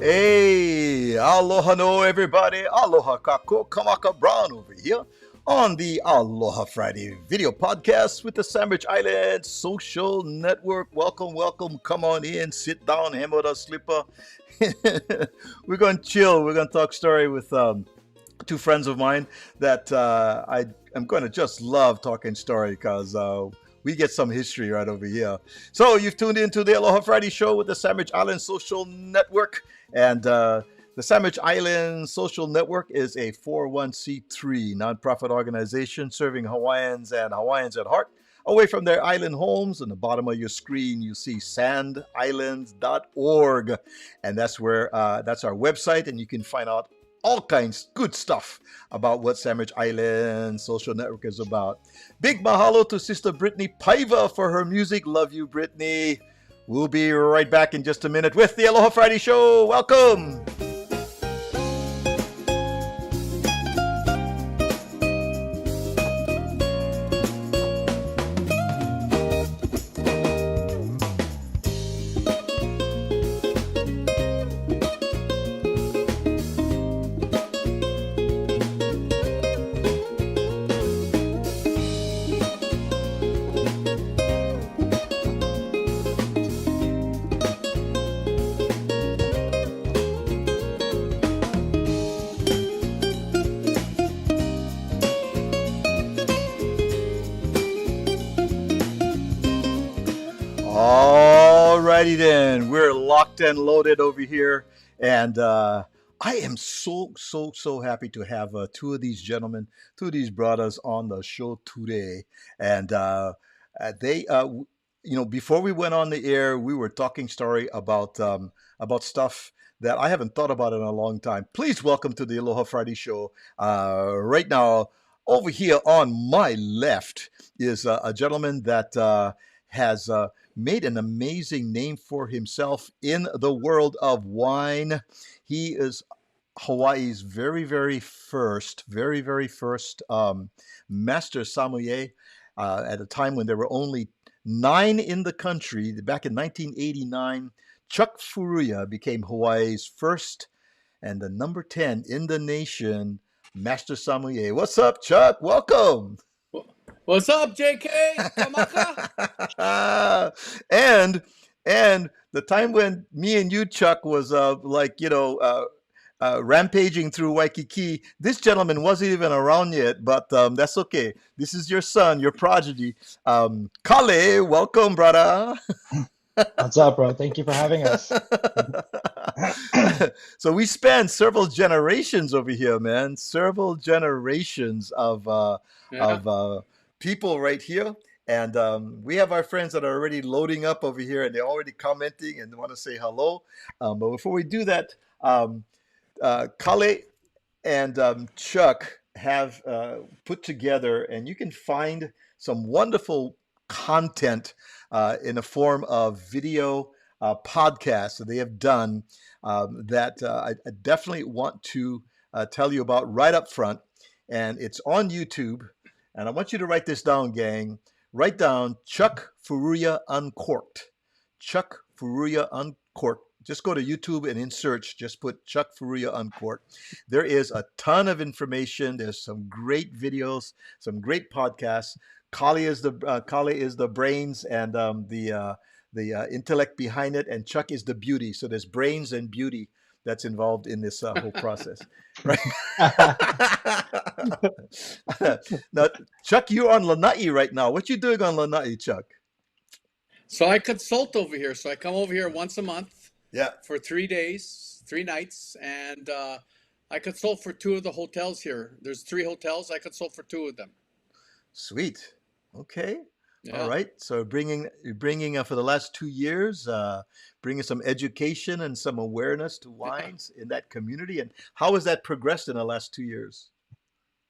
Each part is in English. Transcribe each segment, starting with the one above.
Hey, aloha no everybody. Aloha kako kamaka brown over here on the Aloha Friday video podcast with the Sandwich Island Social Network. Welcome, welcome. Come on in, sit down, hammer the slipper. We're going to chill. We're going to talk story with two friends of mine that I am going to just love talking story because we get some history right over here. So you've tuned into the Aloha Friday show with the Sandwich Island Social Network. And the Sandwich Island Social Network is a 401c3 nonprofit organization serving Hawaiians and Hawaiians at heart away from their island homes. On the bottom of your screen, you see sandislands.org. And that's where that's our website. And you can find out all kinds good stuff about what Sandwich Island Social Network is about. Big mahalo to Sister Brittany Paiva for her music. Love you, Brittany. We'll be right back in just a minute with the Aloha Friday show. Welcome. Alrighty then, we're locked and loaded over here, and I am so happy to have two of these gentlemen, two of these brothers on the show today. And they, before we went on the air, we were talking story about stuff that I haven't thought about in a long time. Please welcome to the Aloha Friday show. Right now, over here on my left is a gentleman that has made an amazing name for himself in the world of wine. He is Hawaii's very first Master Sommelier at a time when there were only 9 in the country. Back in 1989, Chuck Furuya became Hawaii's first and the number 10 in the nation Master Sommelier. What's up, Chuck? Welcome. What's up, JK? Kamaka? and the time when me and you, Chuck, was rampaging through Waikiki, this gentleman wasn't even around yet, but that's okay. This is your son, your prodigy. Kale, welcome, brother. What's up, bro? Thank you for having us. So we spanned several generations over here, man. Several generations of people right here. And we have our friends that are already loading up over here, and they're already commenting and want to say hello. But before we do that, Kale and Chuck have put together, and you can find some wonderful content in the form of video podcasts that they have done that I definitely want to tell you about right up front. And it's on YouTube. And I want you to write this down, gang. Write down Chuck Furuya Uncorked. Chuck Furuya Uncorked. Just go to YouTube and in search, just put Chuck Furuya Uncorked. There is a ton of information. There's some great videos, some great podcasts. Kale is the brains and the intellect behind it, and Chuck is the beauty. So there's brains and beauty that's involved in this whole process, right? Now, Chuck, you're on Lanai right now. What you doing on Lanai, Chuck? So I consult over here. So I come over here once a month. Yeah. For 3 days, 3 nights, and I consult for 2 of the hotels here. There's 3 hotels. I consult for 2 of them. Sweet. Okay. Yeah. All right. So bringing for the last 2 years, bringing some education and some awareness to wines in that community. And how has that progressed in the last 2 years?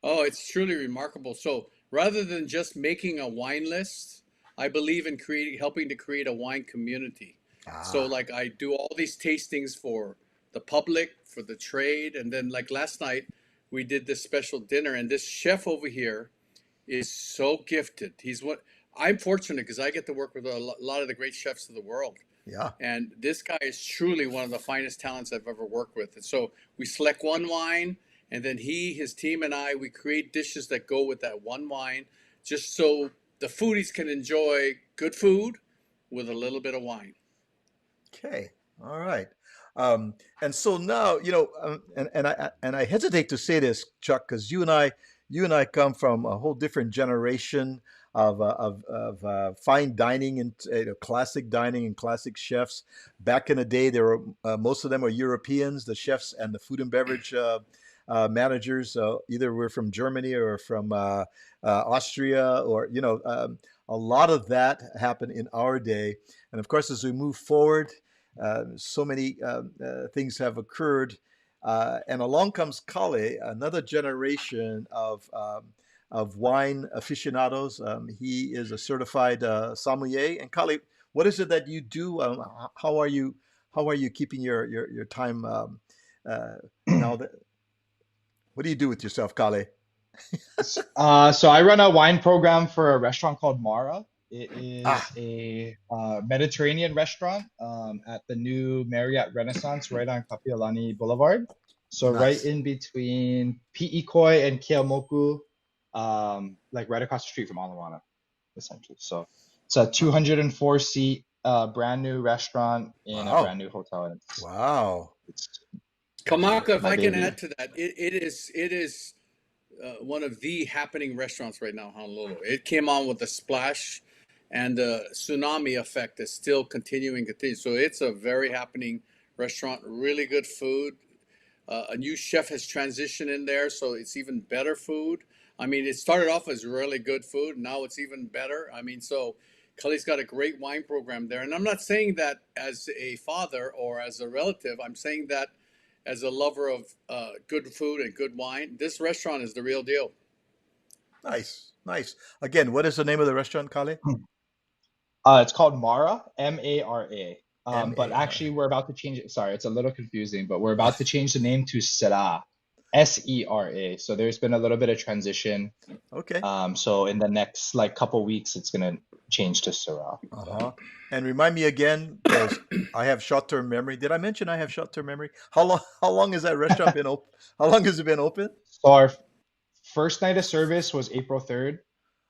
Oh, it's truly remarkable. So rather than just making a wine list, I believe in helping to create a wine community. So like I do all these tastings for the public, for the trade, and then like last night we did this special dinner, and this chef over here is so gifted. I'm fortunate because I get to work with a lot of the great chefs of the world. Yeah. And this guy is truly one of the finest talents I've ever worked with. And so we select one wine, and then he, his team, and I, we create dishes that go with that one wine, just so the foodies can enjoy good food with a little bit of wine. Okay. All right. And so now, and I hesitate to say this, Chuck, because you and I come from a whole different generation of fine dining and classic dining and classic chefs. Back in the day, there were most of them were Europeans, the chefs and the food and beverage managers. Either were from Germany or from Austria, or a lot of that happened in our day. And of course, as we move forward, so many things have occurred. And along comes Kale, another generation of wine aficionados. He is a certified sommelier. And Kale, what is it that you do? How are you keeping your time uh, now? What do you do with yourself, Kale? So I run a wine program for a restaurant called Mara. It is Ah, a Mediterranean restaurant at the new Marriott Renaissance right on Kapiolani Boulevard. So right nice. in between Pi'ikoi and Keamoku, like right across the street from Alawana, essentially. So it's a Wow. 204 seat brand new restaurant in a Wow. brand new hotel, and Wow. it's Kamaka, if my I can add baby. to that, it is one of the happening restaurants right now in Honolulu. It came on with a splash, and the tsunami effect is still continuing. So it's a very happening restaurant. Really good food. A new chef has transitioned in there, so it's even better food. I mean, it started off as really good food. Now it's even better. I mean, so Kelly's got a great wine program there. And I'm not saying that as a father or as a relative. I'm saying that as a lover of good food and good wine. This restaurant is the real deal. Nice. Nice. Again, what is the name of the restaurant, Kale? It's called Mara, Mara. M But A R actually, A. we're about to change it. Sorry, it's a little confusing, but we're about to change the name to Sera, Sera. So there's been a little bit of transition. Okay. So in the next like couple weeks, it's gonna change to Sera. Yeah. Uh-huh. And remind me again, because I have short-term memory. Did I mention I have short-term memory? How long has that restaurant been open? How long has it been open? So our first night of service was April 3rd.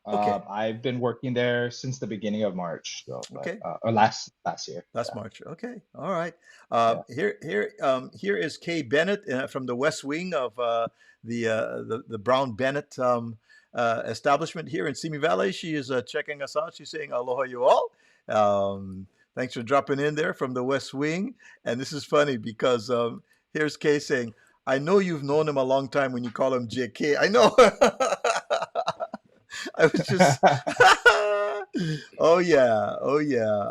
Okay. I've been working there since the beginning of March, though, but Okay. or last year. That's Yeah, March. Okay. All right. yeah. Here is Kay Bennett from the West Wing of the Brown Bennett establishment here in Simi Valley. She is checking us out. She's saying aloha you all. Thanks for dropping in there from the West Wing. And this is funny because here's Kay saying, "I know you've known him a long time when you call him JK. I know." I was just, oh yeah, oh yeah.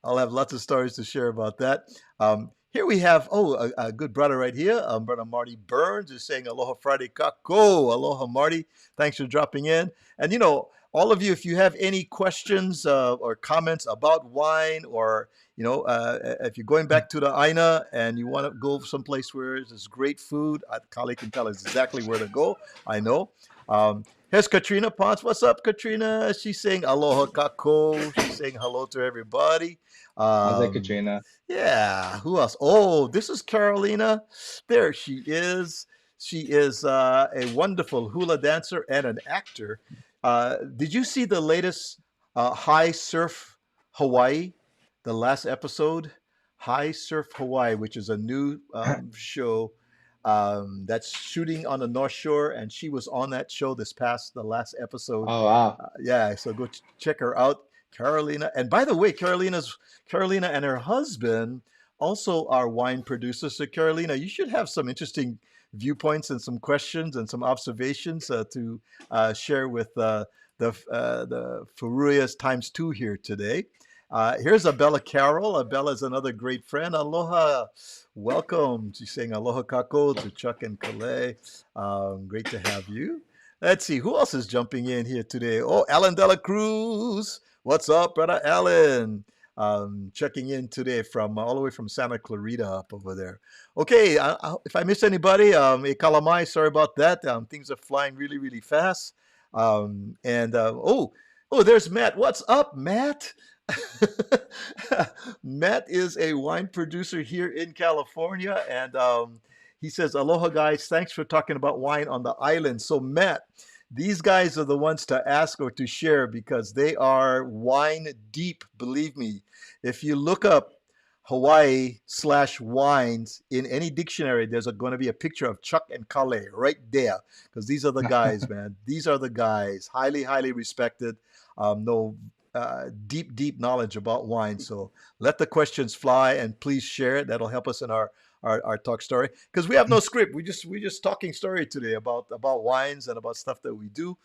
I'll have lots of stories to share about that. Here we have, a good brother right here. Brother Marty Burns is saying Aloha Friday kako. Aloha Marty. Thanks for dropping in. And all of you, if you have any questions or comments about wine, or if you're going back to the Aina and you want to go someplace where there's great food, Kali can tell us exactly where to go. I know. Um, Here's Katrina Ponce. What's up, Katrina? She's saying aloha kako. She's saying hello to everybody. How's it, Um, Katrina? yeah, who else? Oh, this is Carolina. There she is. She is a wonderful hula dancer and an actor. Did you see the latest High Surf Hawaii? The last episode? High Surf Hawaii, which is a new show that's shooting on the North Shore, and she was on that show the last episode. Oh wow. Yeah, so go check her out, Carolina. And by the way, Carolina and her husband also are wine producers. So Carolina, you should have some interesting viewpoints and some questions and some observations to share with the Furuyas times two here today. Here's Abella Carroll. Abella is another great friend. Aloha. Welcome. She's saying aloha kako to Chuck and Calais. Great to have you. Let's see, who else is jumping in here today? Oh, Alan Dela Cruz. What's up, brother Alan? Checking in today from all the way from Santa Clarita up over there. Okay, if I missed anybody, e kalamai, sorry about that. Things are flying really, really fast. And there's Matt. What's up, Matt? Matt is a wine producer here in California, and he says, "Aloha, guys. Thanks for talking about wine on the island." So, Matt, these guys are the ones to ask or to share because they are wine deep. Believe me, if you look up Hawaii/wines in any dictionary, there's going to be a picture of Chuck and Kale right there because these are the guys, man. These are the guys, highly, highly respected. Know deep, deep knowledge about wine. So let the questions fly and please share it. That'll help us in our talk story because we have no script. We just talking story today about wines and about stuff that we do,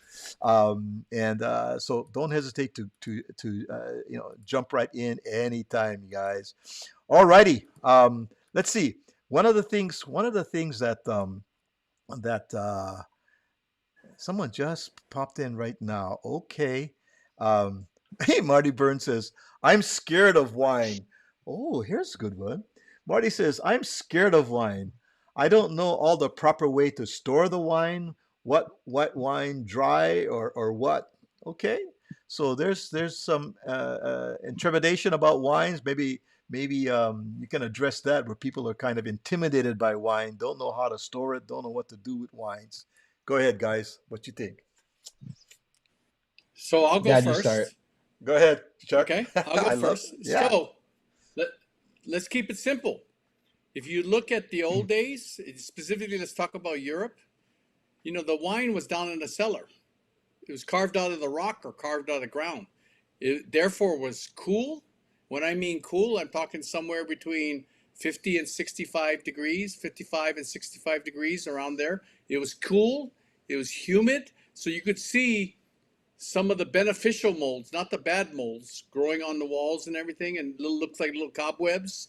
and so don't hesitate to jump right in anytime, you guys. Alrighty, let's see. One of the things that someone just popped in right now. Okay. Um, hey, Marty Burns says, I'm scared of wine. Oh, here's a good one. Marty says, I'm scared of wine. I don't know all the proper way to store the wine, what wine, dry or what. Okay. So there's some intimidation about wines. Maybe you can address that where people are kind of intimidated by wine, don't know how to store it, don't know what to do with wines. Go ahead, guys. What you think? So I'll go Dad, you start. first. Go ahead, Chuck. Okay, I'll go I love. first. Yeah. So let, let's keep it simple. If you look at the old days, specifically, let's talk about Europe. The wine was down in the cellar. It was carved out of the rock or carved out of the ground. It therefore was cool. When I mean cool, I'm talking somewhere between 50 and 65 degrees, 55 and 65 degrees around there. It was cool. It was humid. So you could see some of the beneficial molds, not the bad molds, growing on the walls and everything, and looked like little cobwebs.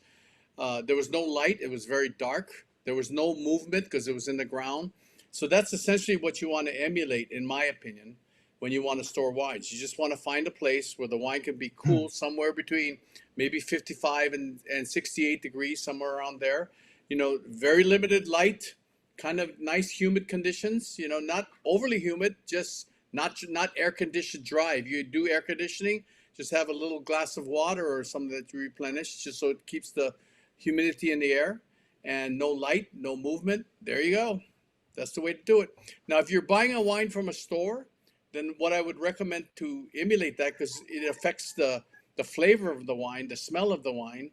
There was no light. It was very dark. There was no movement because it was in the ground. So that's essentially what you want to emulate, in my opinion, when you want to store wines. You just want to find a place where the wine can be cool, somewhere between maybe 55 and 68 degrees, somewhere around there. Very limited light, kind of nice humid conditions. Not overly humid, just not air conditioned dry. If you do air conditioning, just have a little glass of water or something that you replenish, just so it keeps the humidity in the air, and no light, no movement. There you go. That's the way to do it. Now, if you're buying a wine from a store, then what I would recommend to emulate that, because it affects the flavor of the wine, the smell of the wine,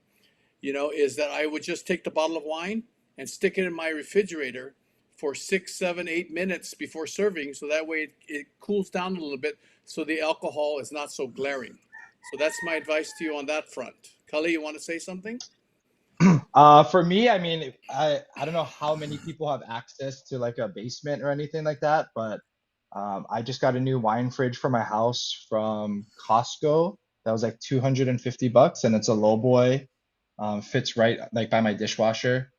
is that I would just take the bottle of wine and stick it in my refrigerator for 6, 7, 8 minutes before serving. So that way it cools down a little bit so the alcohol is not so glaring. So that's my advice to you on that front. Kali, you want to say something? For me, I mean, I don't know how many people have access to like a basement or anything like that, but I just got a new wine fridge for my house from Costco. That was like $250, and it's a low boy. Fits right like by my dishwasher.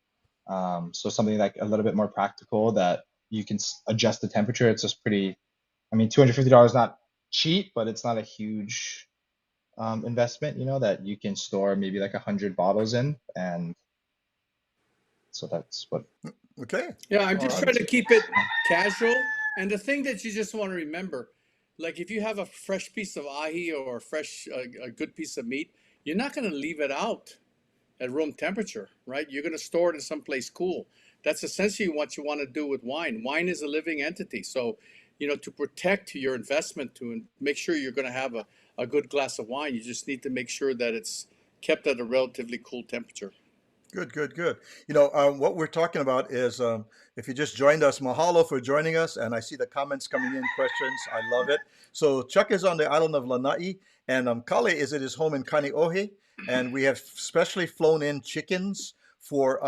So something like a little bit more practical that you can adjust the temperature. It's just pretty. I mean, $250 not cheap, but it's not a huge investment, that you can store maybe like 100 bottles in, and so that's what. Okay. Yeah, I'm All just right. trying to keep it casual. And the thing that you just want to remember, like if you have a fresh piece of ahi or a good piece of meat, you're not going to leave it out at room temperature, right? You're going to store it in someplace cool. That's essentially what you want to do with wine. Wine is a living entity. So, to protect your investment, to make sure you're going to have a good glass of wine, you just need to make sure that it's kept at a relatively cool temperature. Good, good, good. What we're talking about is if you just joined us, mahalo for joining us. And I see the comments coming in, questions. I love it. So Chuck is on the island of Lanai, and Kale is at his home in Kaneohe. And we have specially flown in chickens for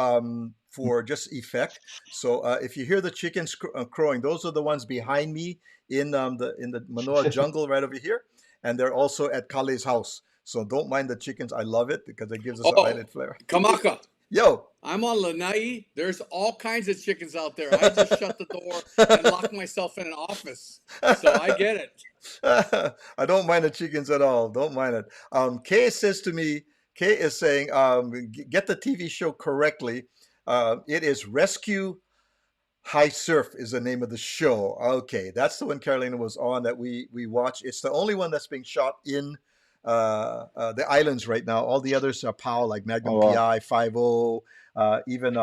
just effect. So if you hear the chickens crowing, those are the ones behind me in the Manoa jungle right over here. And they're also at Kale's house. So don't mind the chickens. I love it because it gives us an Oh, island flavor. Kamaka. Yo. I'm on Lanai. There's all kinds of chickens out there. I just shut the door and locked myself in an office. So I get it. I don't mind the chickens at all. Don't mind it. Kay says to me, Kay is saying, get the TV show correctly. It is Rescue High Surf is the name of the show. Okay, that's the one Carolina was on that we watch. It's the only one that's being shot in the islands right now. All the others are POW, like Magnum Oh well. PI, 50, even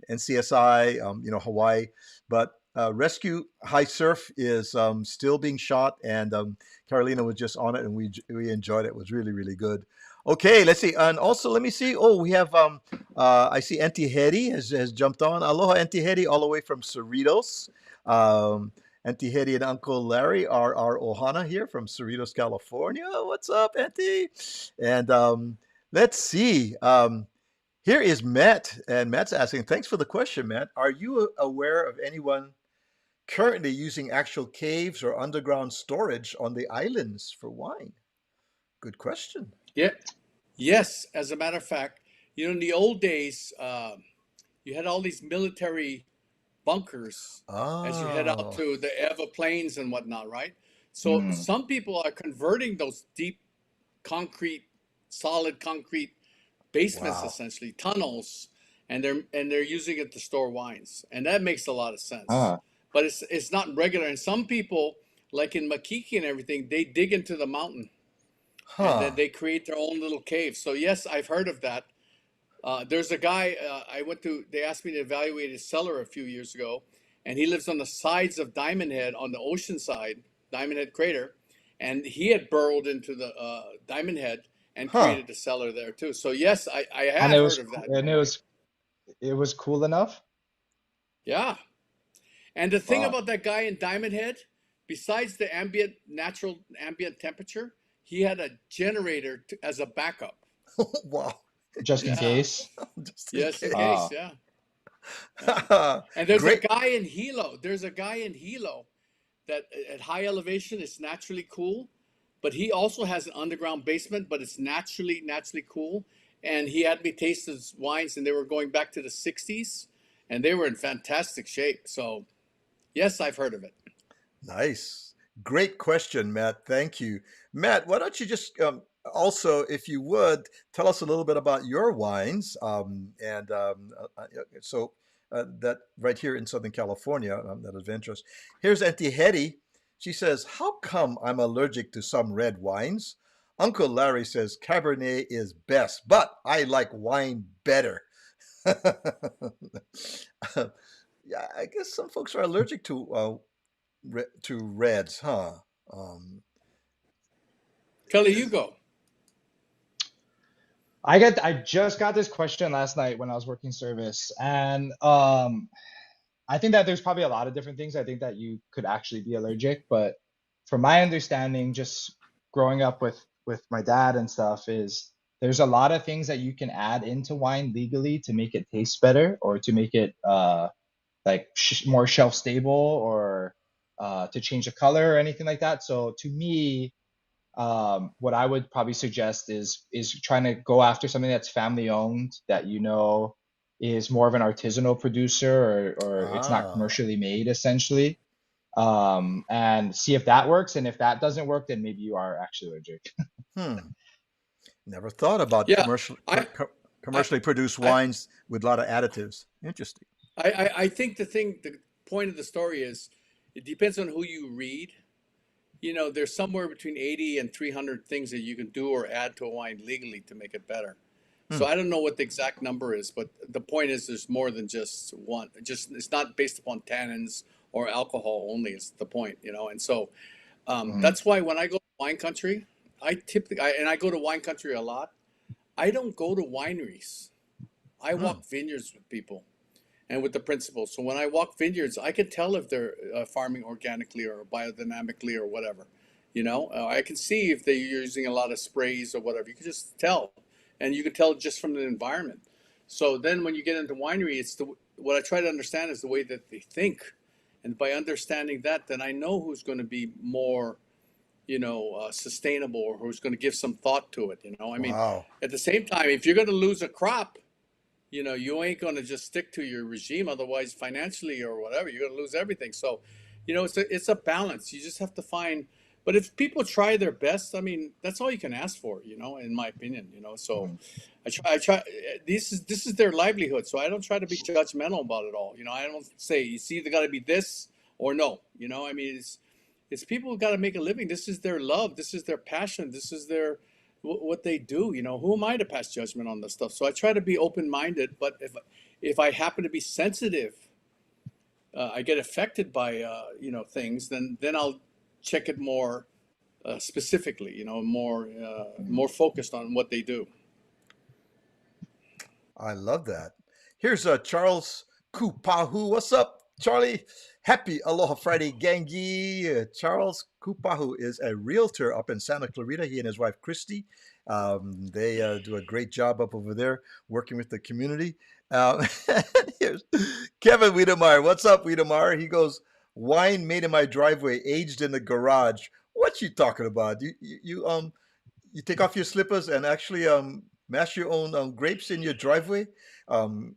NCSI, Hawaii. But Rescue High Surf is still being shot, and Carolina was just on it, and we enjoyed it. It was really, really good. Okay, let's see. And also, let me see. Oh, we have, I see Auntie Hetty has jumped on. Aloha, Auntie Hetty, all the way from Cerritos. Um, Auntie Hetty and Uncle Larry are our Ohana here from Cerritos, California. What's up, Auntie? And let's see. Here is Matt, and Matt's asking, thanks for the question, Matt. Are you aware of anyone currently using actual caves or underground storage on the islands for wine? Good question. Yeah. Yes. As a matter of fact, in the old days, you had all these military bunkers as you head out Oh, to the Eva Plains and whatnot, right? So Mm. some people are converting those deep concrete, solid concrete basements, wow. essentially tunnels, and they're using it to store wines, and that makes a lot of sense. Ah. But it's not regular, and some people, like in Makiki and everything, they dig into the mountain and then Huh. they create their own little cave. So yes, I've heard of that. There's a guy I went to. They asked me to evaluate his cellar a few years ago, and he lives on the sides of Diamond Head on the ocean side, Diamond Head crater, and he had burrowed into the Diamond Head and Huh. created a cellar there too. So yes, I And have heard of that. and it was cool enough. Yeah, and the thing Wow. about that guy in Diamond Head, besides the natural ambient temperature, he had a generator as a backup. Wow. Just in Yeah. case. Just in Yes, in case. case. Yeah. Yeah. And there's a Great. guy in Hilo. There's a guy in Hilo that at high elevation is naturally cool, but he also has an underground basement, but it's naturally cool. And he had me taste his wines, and they were going back to the '60s, and they were in fantastic shape. So yes, I've heard of it. Nice. Great question, Matt. Thank you. Matt, why don't you just also, if you would, tell us a little bit about your wines? That right here in Southern California, that is of interest. Here's Auntie Hetty. She says, how come I'm allergic to some red wines? Uncle Larry says Cabernet is best, but I like wine better. Yeah, I guess some folks are allergic to reds, huh? Um, Kelly, you is, go. I just got this question last night when I was working service, and I think that there's probably a lot of different things. I think that you could actually be allergic, but from my understanding, just growing up with my dad and stuff, is there's a lot of things that you can add into wine legally to make it taste better or to make it like more shelf stable or to change the color or anything like that. So to me, what I would probably suggest is trying to go after something that's family owned that is more of an artisanal producer or it's not ah, commercially made essentially, and see if that works. And if that doesn't work, then maybe you are actually allergic. hmm. Never thought about Yeah, I, I, commercially produced I, wines with a lot of additives. Interesting. I think the point of the story is it depends on who you read. There's somewhere between 80 and 300 things that you can do or add to a wine legally to make it better. Hmm. So I don't know what the exact number is, but the point is there's more than just one. It's not based upon tannins or alcohol only is the point. And so Mhm. that's why when I go to wine country, I go to wine country a lot. I don't go to wineries. I Hmm. walk vineyards with people and with the principals. So when I walk vineyards, I can tell if they're farming organically or biodynamically or whatever. I can see if they're using a lot of sprays or whatever. You can just tell, and you can tell just from the environment. So then when you get into winery, what I try to understand is the way that they think, and by understanding that, then I know who's going to be more sustainable or who's going to give some thought to it. I mean, Wow. at the same time, if you're going to lose a crop, you ain't going to just stick to your regime. Otherwise, financially or whatever, you're going to lose everything. So, it's a balance. You just have to find. But if people try their best, I mean, that's all you can ask for. In my opinion. So, Mhm. I try. This is their livelihood. So I don't try to be judgmental about it all. I don't say it's either got to be this or no. I mean, it's people who got to make a living. This is their love. This is their passion. This is their what they do. You know, who am I to pass judgment on this stuff? So I try to be open minded. But if I happen to be sensitive, I get affected by things, then I'll check it more specifically. You know, more focused on what they do. I love that. Here's Charles Kupahu. What's up, Charlie? Happy Aloha Friday, gangi. Charles Kupahu is a realtor up in Santa Clarita. He and his wife, Christy, they do a great job up over there working with the community. Here's Kevin Wiedemeyer. What's up, Wiedemeyer? He goes, wine made in my driveway, aged in the garage. What you talking about? You take off your slippers and actually mash your own grapes in your driveway. Um,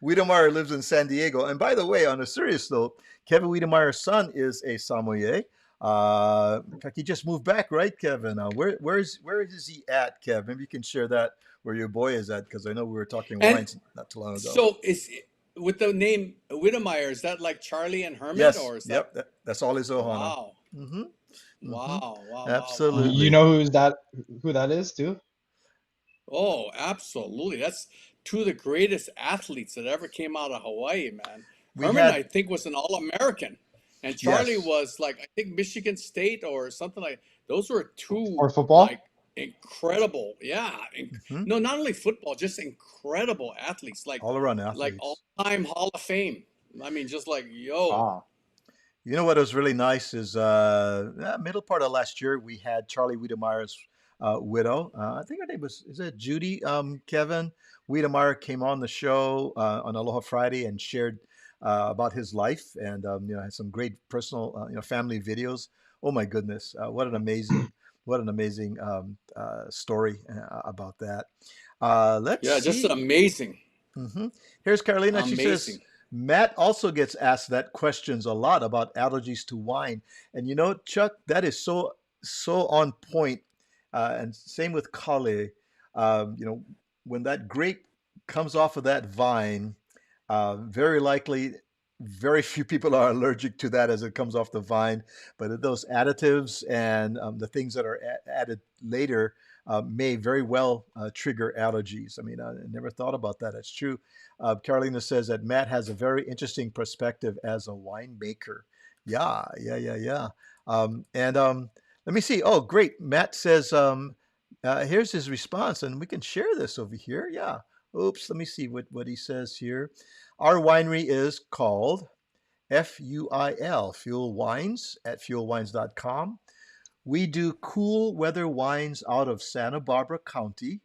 Wiedemeyer lives in San Diego. And by the way, on a serious note, Kevin Wiedemeyer's son is a sommelier. In fact, he just moved back, right, Kevin? Where is he at, Kevin? Maybe you can share that where your boy is at, because I know we were talking And wines not too long ago. so is with the name Whittemeyer, is that like Charlie and Hermit, Yes, or is that? yep, that's all his ohana. Wow, Mm-hmm, mm-hmm, wow, wow, wow, wow. You absolutely. know who that is too? Oh, absolutely. That's two of the greatest athletes that ever came out of Hawaii, man. We Herman, I had, think, was an All-American, and Charlie yes. was like, I think Michigan State or something like. Those were two For like football? incredible, yeah. Mm-hmm. No, not only football, just incredible athletes, All around like athletes. all-time Hall of Fame. I mean, just like yo, Wow. You know what was really nice is middle part of last year we had Charlie Wiedemeyer's widow. I think her name is it Judy? Kevin Wiedemeyer came on the show on Aloha Friday and shared about his life and had some great personal family videos. Oh my goodness, what an amazing story about that. Let's yeah, just see. amazing, hmm Here's Carolina. She says, amazing. Matt also gets asked that questions a lot about allergies to wine. And Chuck, that is so on point. And same with Kale. When that grape comes off of that vine, very likely very few people are allergic to that as it comes off the vine. But those additives and the things that are added later may very well trigger allergies. I mean, I never thought about that. It's true. Carolina says that Matt has a very interesting perspective as a winemaker. Yeah, yeah, yeah, yeah. And let me see. Oh, great. Matt says, here's his response, and we can share this over here. Yeah. Oops, let me see what he says here. Our winery is called FUIL, Fuel Wines, at fuelwines.com. We do cool weather wines out of Santa Barbara County,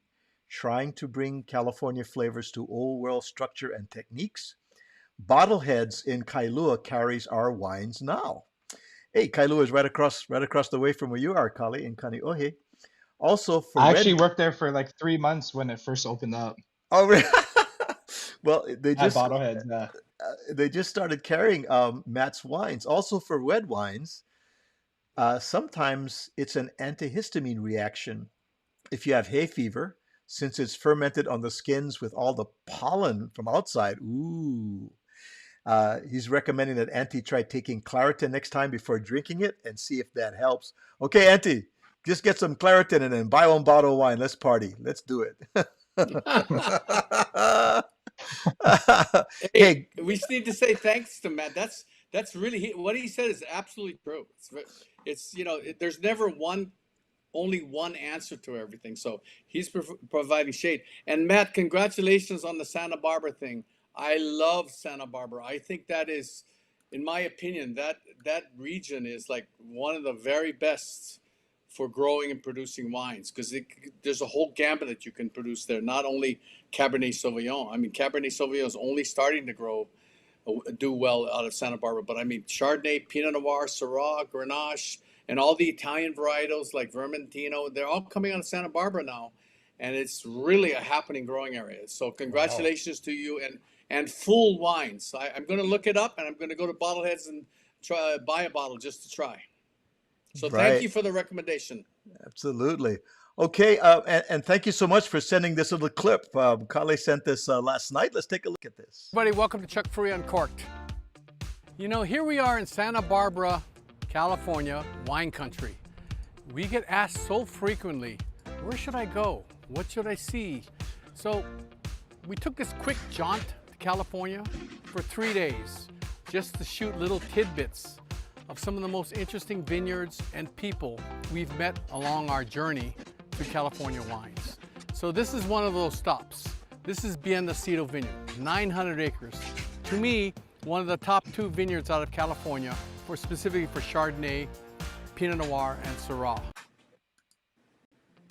trying to bring California flavors to old world structure and techniques. Bottleheads in Kailua carries our wines now. Hey, Kailua is right across the way from where you are, Kali, in Kaneohe. Also for I red. actually worked there for like 3 months when it first opened up Oh, well, they at just Bottleheads. they just started carrying Matt's wines. Also for red wines, sometimes it's an antihistamine reaction. If you have hay fever, since it's fermented on the skins with all the pollen from outside. Ooh. He's recommending that Auntie try taking Claritin next time before drinking it and see if that helps. Okay, Auntie, just get some Claritin and then buy one bottle of wine. Let's party. Let's do it. Hey, Hey, we just need to say thanks to Matt. That's really what he said is absolutely true. It's there's never only one answer to everything. So he's providing shade. And Matt, congratulations on the Santa Barbara thing. I love Santa Barbara. I think that is, in my opinion, that region is like one of the very best for growing and producing wines because there's a whole gambit that you can produce there. Not only Cabernet Sauvignon. I mean, Cabernet Sauvignon is only starting to do well out of Santa Barbara. But I mean, Chardonnay, Pinot Noir, Syrah, Grenache, and all the Italian varietals like Vermentino, they're all coming out of Santa Barbara now. And it's really a happening growing area. So wow. congratulations to you and Full Wines. I'm going to look it up and I'm going to go to Bottleheads and buy a bottle just to try. So thank Right. you for the recommendation. Absolutely. Okay. And thank you so much for sending this little clip. Kale sent this last night. Let's take a look at this. Everybody, welcome to Chuck Furuya Uncorked. Here we are in Santa Barbara, California, wine country. We get asked so frequently, where should I go? What should I see? So we took this quick jaunt to California for 3 days just to shoot little tidbits of some of the most interesting vineyards and people we've met along our journey to California wines. So this is one of those stops. This is Bendecido Vineyard, 900 acres. To me, one of the top 2 vineyards out of California, specifically for Chardonnay, Pinot Noir, and Syrah.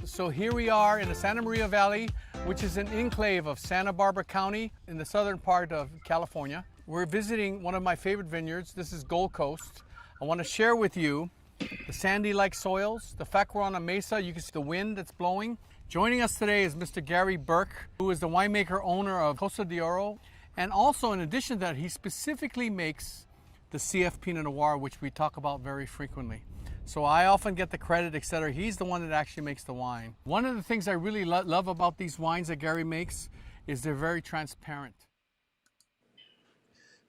So here we are in the Santa Maria Valley, which is an enclave of Santa Barbara County in the southern part of California. We're visiting one of my favorite vineyards. This is Gold Coast. I want to share with you the sandy-like soils, the fact we're on a mesa, you can see the wind that's blowing. Joining us today is Mr. Gary Burke, who is the winemaker owner of Costa de Oro. And also, in addition to that, he specifically makes the CF Pinot Noir, which we talk about very frequently. So I often get the credit, etc. He's the one that actually makes the wine. One of the things I really love about these wines that Gary makes is they're very transparent.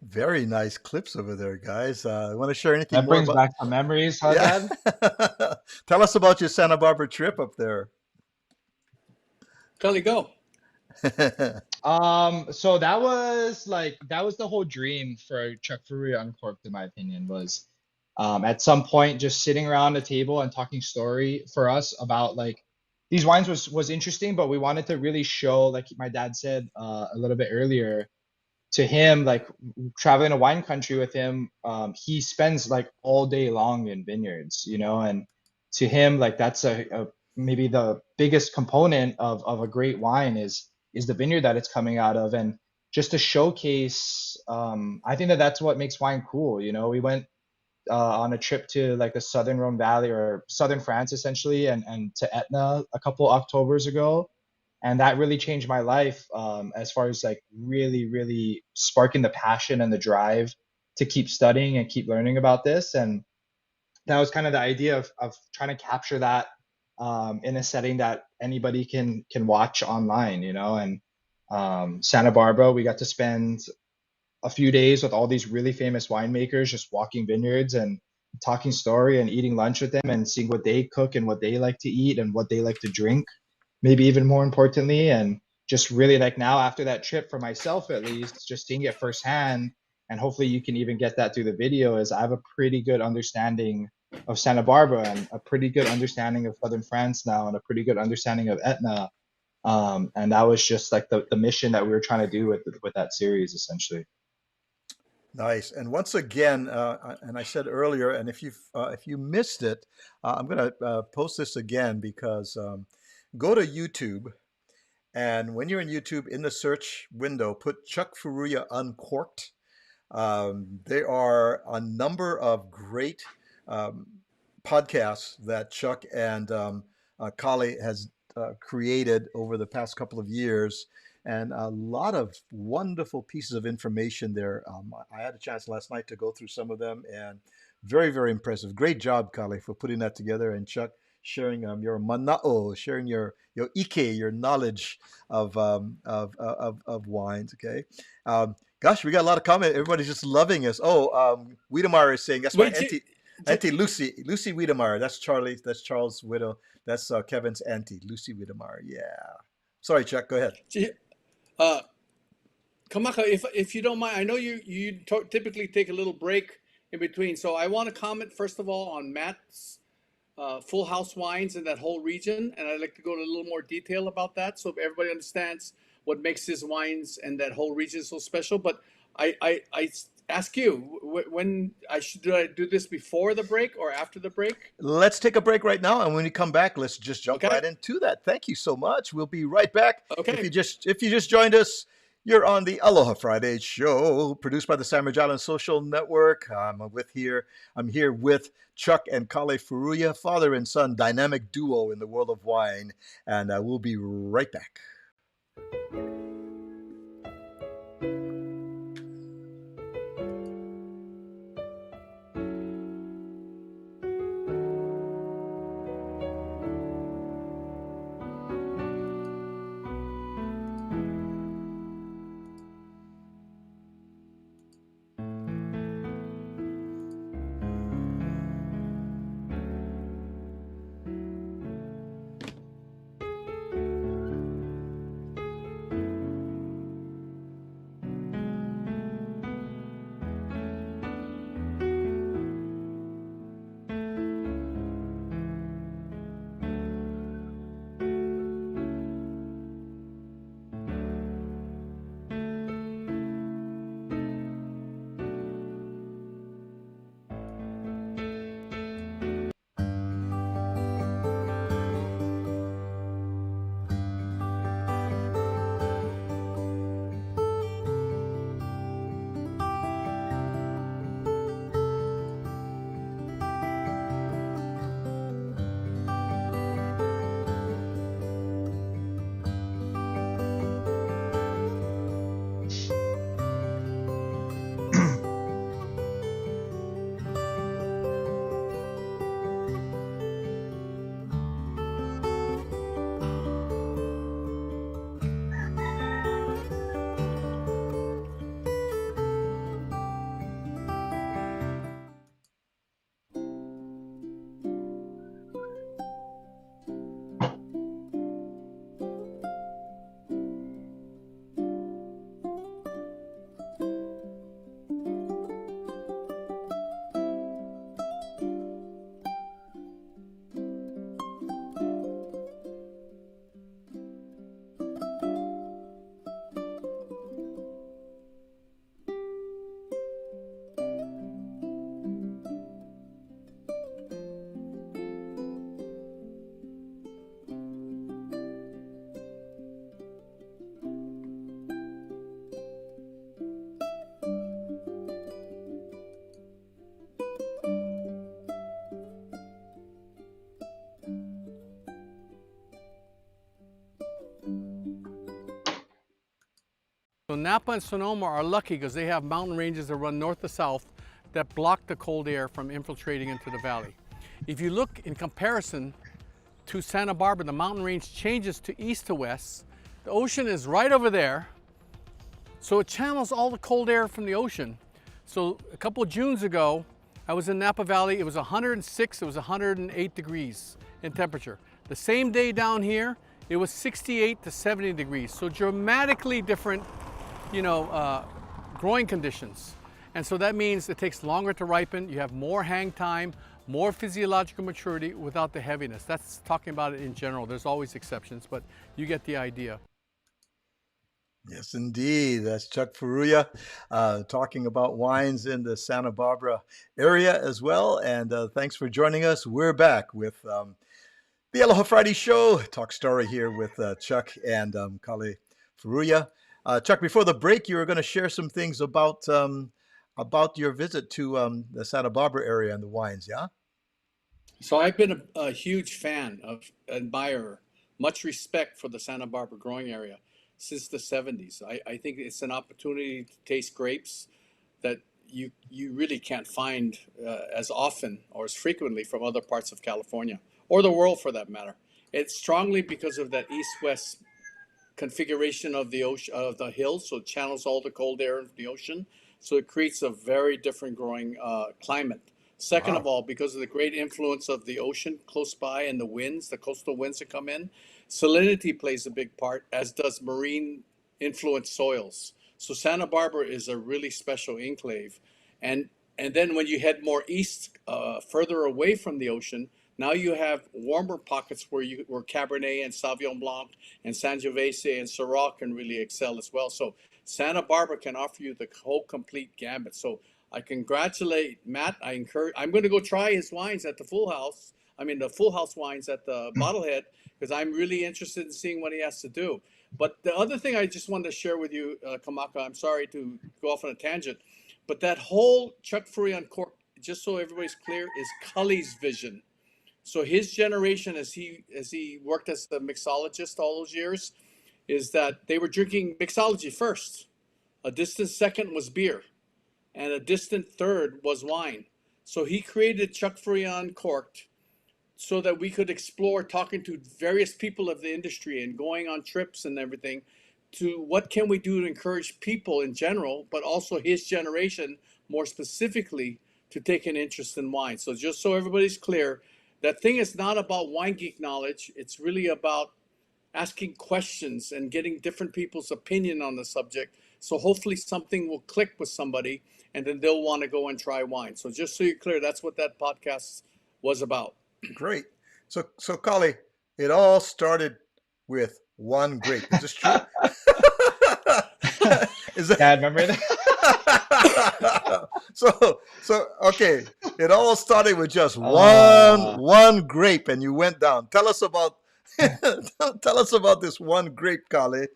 Very nice clips over there, guys. Want to share anything That more brings about? back some memories, huh, Yeah. Dad? Tell us about your Santa Barbara trip up there. Kelly, go. So that was the whole dream for Chuck Furuya Uncorked, in my opinion, was at some point just sitting around a table and talking story for us about like these wines was interesting, but we wanted to really show, like my dad said a little bit earlier, to him, like traveling a wine country with him, he spends like all day long in vineyards, and to him, like that's a maybe the biggest component of a great wine is the vineyard that it's coming out of. And just to showcase, I think that's what makes wine cool. We went on a trip to like the southern Rhone Valley or southern France essentially, and to Etna a couple Octobers ago, and that really changed my life, as far as like really really sparking the passion and the drive to keep studying and keep learning about this. And that was kind of the idea of trying to capture that, in a setting that anybody can watch online, and Santa Barbara, we got to spend a few days with all these really famous winemakers, just walking vineyards and talking story and eating lunch with them and seeing what they cook and what they like to eat and what they like to drink, maybe even more importantly. And just really, like, now after that trip, for myself at least, just seeing it firsthand, and hopefully you can even get that through the video, is I have a pretty good understanding of Santa Barbara and a pretty good understanding of southern France now and a pretty good understanding of Etna. And that was just like the mission that we were trying to do with that series essentially. Nice. And once again, and I said earlier, and if you missed it, I'm going to post this again because go to YouTube, and when you're in YouTube, in the search window, put Chuck Furuya Uncorked. There are a number of great um, podcasts that Chuck and Kale has created over the past couple of years, and a lot of wonderful pieces of information there. I had a chance last night to go through some of them, and very, very impressive. Great job, Kale, for putting that together, and Chuck sharing your mana'o, sharing your ike, your knowledge of wines. Okay. Gosh, we got a lot of comment. Everybody's just loving us. Oh, Wiedemeyer is saying that's my Wait, auntie Lucy Wiedemeyer. That's Charlie. That's Charles' widow. That's Kevin's auntie, Lucy Wiedemeyer. Yeah. Sorry, Chuck. Go ahead. uh, Kamaka, if you don't mind, I know you typically take a little break in between, so I want to comment first of all on Matt's Full House wines in that whole region, and I'd like to go into a little more detail about that, so everybody understands what makes his wines and that whole region so special. But I ask you, when do I do this before the break or after the break? Let's take a break right now, and when we come back, let's just jump Okay, right into that. Thank you so much. We'll be right back. If okay. you just joined us, you're on the Aloha Friday show, produced by the Sandwich Island Social Network. I'm here with Chuck and Kale Furuya, father and son, dynamic duo in the world of wine, and we'll be right back. Napa and Sonoma are lucky because they have mountain ranges that run north to south that block the cold air from infiltrating into the valley. If you look in comparison to Santa Barbara, the mountain range changes to east to west. The ocean is right over there, so it channels all the cold air from the ocean. So a couple of Junes ago, I was in Napa Valley. It was 106, it was 108 degrees in temperature. The same day down here, it was 68 to 70 degrees. So dramatically different, growing conditions. And so that means it takes longer to ripen. You have more hang time, more physiological maturity without the heaviness. That's talking about it in general. There's always exceptions, but you get the idea. Yes, indeed. That's Chuck Furuya talking about wines in the Santa Barbara area as well. And thanks for joining us. We're back with the Aloha Friday show. Talk story here with Chuck and Kale Furuya. Chuck, before the break, you were going to share some things about your visit to the Santa Barbara area and the wines, yeah? So I've been a huge fan of, admirer, much respect for the Santa Barbara growing area since the 70s. I think it's an opportunity to taste grapes that you really can't find as often or as frequently from other parts of California or the world for that matter. It's strongly because of that east-west configuration of the ocean, of the hills, so it channels all the cold air of the ocean. So it creates a very different growing climate. Second Wow. of all, because of the great influence of the ocean close by and the winds, the coastal winds that come in, salinity plays a big part, as does marine influenced soils. So Santa Barbara is a really special enclave. And then when you head more east, further away from the ocean, now you have warmer pockets where Cabernet and Sauvignon Blanc and Sangiovese and Syrah can really excel as well. So Santa Barbara can offer you the whole complete gambit. So I congratulate Matt. I'm going to go try his wines at the Full House. I mean, the Full House wines at the Bottlehead, because I'm really interested in seeing what he has to do. But the other thing I just wanted to share with you, Kamaka, I'm sorry to go off on a tangent, but that whole Chuck Furuya uncork, just so everybody's clear, is Cully's vision. So his generation, as he worked as a mixologist all those years, is that they were drinking mixology first. A distant second was beer, and a distant third was wine. So he created Chuck Furuya Uncorked so that we could explore talking to various people of the industry and going on trips and everything to what can we do to encourage people in general, but also his generation more specifically to take an interest in wine. So just so everybody's clear, that thing is not about wine geek knowledge. It's really about asking questions and getting different people's opinion on the subject. So hopefully something will click with somebody and then they'll want to go and try wine. So just so you're clear, that's what that podcast was about. Great. So Kale, it all started with one grape. Is this true? Is that... Yeah, I remember that. so okay, it all started with just one grape, and you went down. Tell us about this one grape, Kale.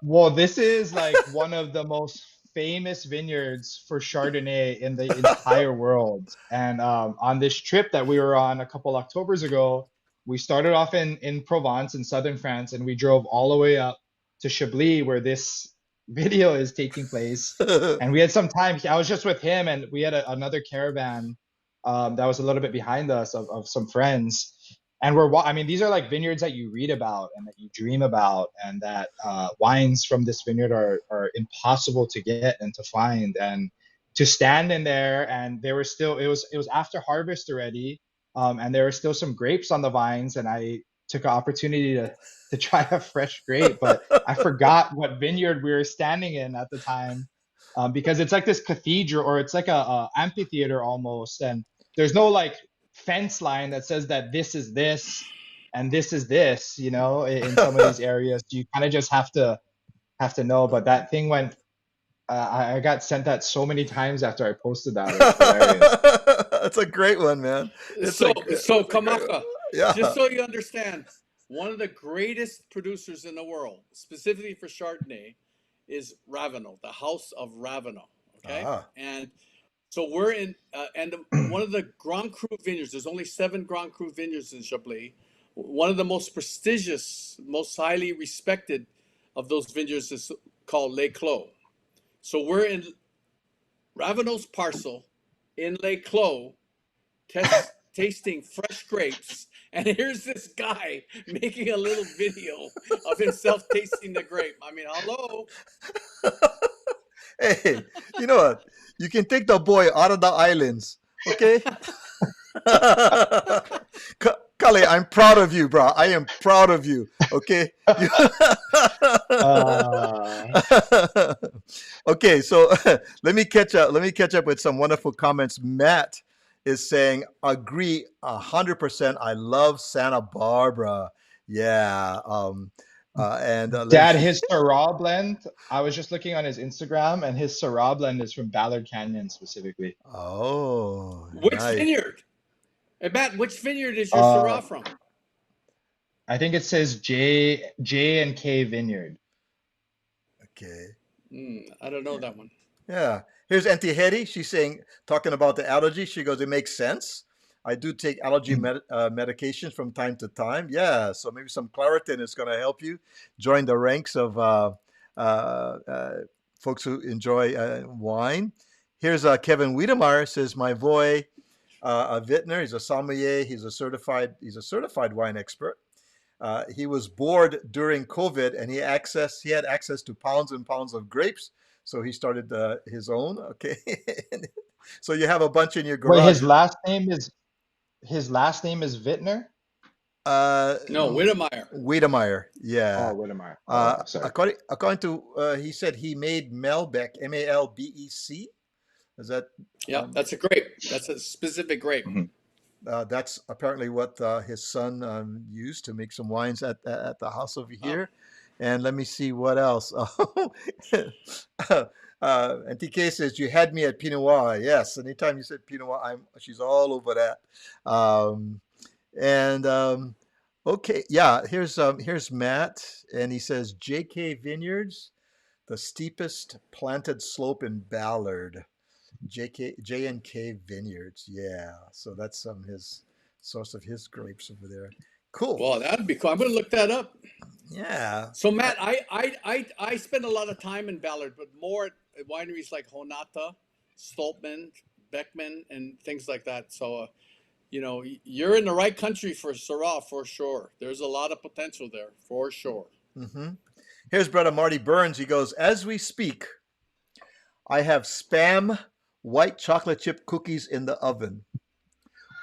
Well, this is like one of the most famous vineyards for Chardonnay in the entire world. And on this trip that we were on a couple Octobers ago, we started off in Provence in southern France, and we drove all the way up to Chablis, where this video is taking place. And we had some time. I was just with him, and we had another caravan that was a little bit behind us of some friends. And I mean, these are like vineyards that you read about and that you dream about, and that wines from this vineyard are impossible to get and to find. And to stand in there, and there were still, it was after harvest already, and there were still some grapes on the vines, and I took an opportunity to try a fresh grape, but I forgot what vineyard we were standing in at the time, because it's like this cathedral, or it's like a amphitheater almost, and there's no like fence line that says that this is this and this is this, in some of these areas. You kind of just have to know. But that thing went, I got sent that so many times after I posted that. It was hilarious. That's a great one, man. So Kamaka, yeah. Just so you understand, one of the greatest producers in the world, specifically for Chardonnay, is Ravenel, the House of Ravenel. Okay, and so we're in, and one of the Grand Cru vineyards. There's only 7 Grand Cru vineyards in Chablis. One of the most prestigious, most highly respected of those vineyards is called Les Clos. So we're in Raveno's parcel in Les Clos, tasting fresh grapes. And here's this guy making a little video of himself tasting the grape. I mean, hello. Hey, you know what? You can take the boy out of the islands, okay? Kale, I'm proud of you, bro. I am proud of you. Okay. Uh, Okay, so let me catch up. Let me catch up with some wonderful comments. Matt is saying, agree 100%. I love Santa Barbara. Yeah. And let me Dad, see. his Syrah blend, I was just looking on his Instagram, and his Syrah blend is from Ballard Canyon specifically. Oh, Which nice. vineyard? And Matt, which vineyard is your Uh, Syrah from? I think it says J and K Vineyard. Okay. I don't know that one. Yeah. Here's Auntie Hetty. She's saying, talking about the allergy. She goes, it makes sense. I do take allergy medications from time to time. Yeah. So maybe some Claritin is going to help you join the ranks of uh, uh, folks who enjoy wine. Here's Kevin Wiedemeyer says, my boy, a vintner. He's a sommelier. He's a certified wine expert. He was bored during COVID, and he had access to pounds and pounds of grapes, so he started his own. Okay, so you have a bunch in your Wait, garage. his last name is Wittner? Uh, No, Whittemeyer. Wiedemeyer, yeah. Oh, Whittemire. Oh, okay, sorry. According to he said he made Malbec, Malbec. Is that Yeah, um, that's a grape. That's a specific grape. Mhm. that's apparently what his son used to make some wines at the house over Oh, here. And let me see what else. And TK says, you had me at Pinot Noir. Yes, anytime you said Pinot Noir, she's all over that. Um, and okay, yeah, here's Matt, and he says, JK Vineyards, the steepest planted slope in Ballard. J&K Vineyards. Yeah. So that's his source of his grapes over there. Cool. well, that'd be cool. I'm going to look that up. Yeah. So, Matt, I spend a lot of time in Ballard, but more at wineries like Honata, Stolpman, Beckman, and things like that. So, you're in the right country for Syrah for sure. There's a lot of potential there for sure. hmm Here's brother Marty Burns. He goes, as we speak, I have Spam white chocolate chip cookies in the oven.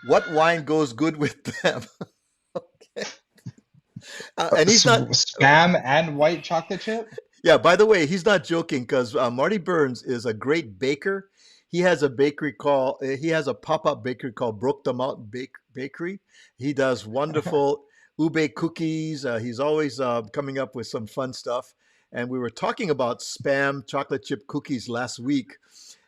What wine goes good with them? Okay. And he's not. Spam and white chocolate chip? Yeah, by the way, he's not joking because Marty Burns is a great baker. He has a pop-up bakery called Broke the Mountain Bakery. He does wonderful ube cookies. He's always coming up with some fun stuff. And we were talking about Spam chocolate chip cookies last week.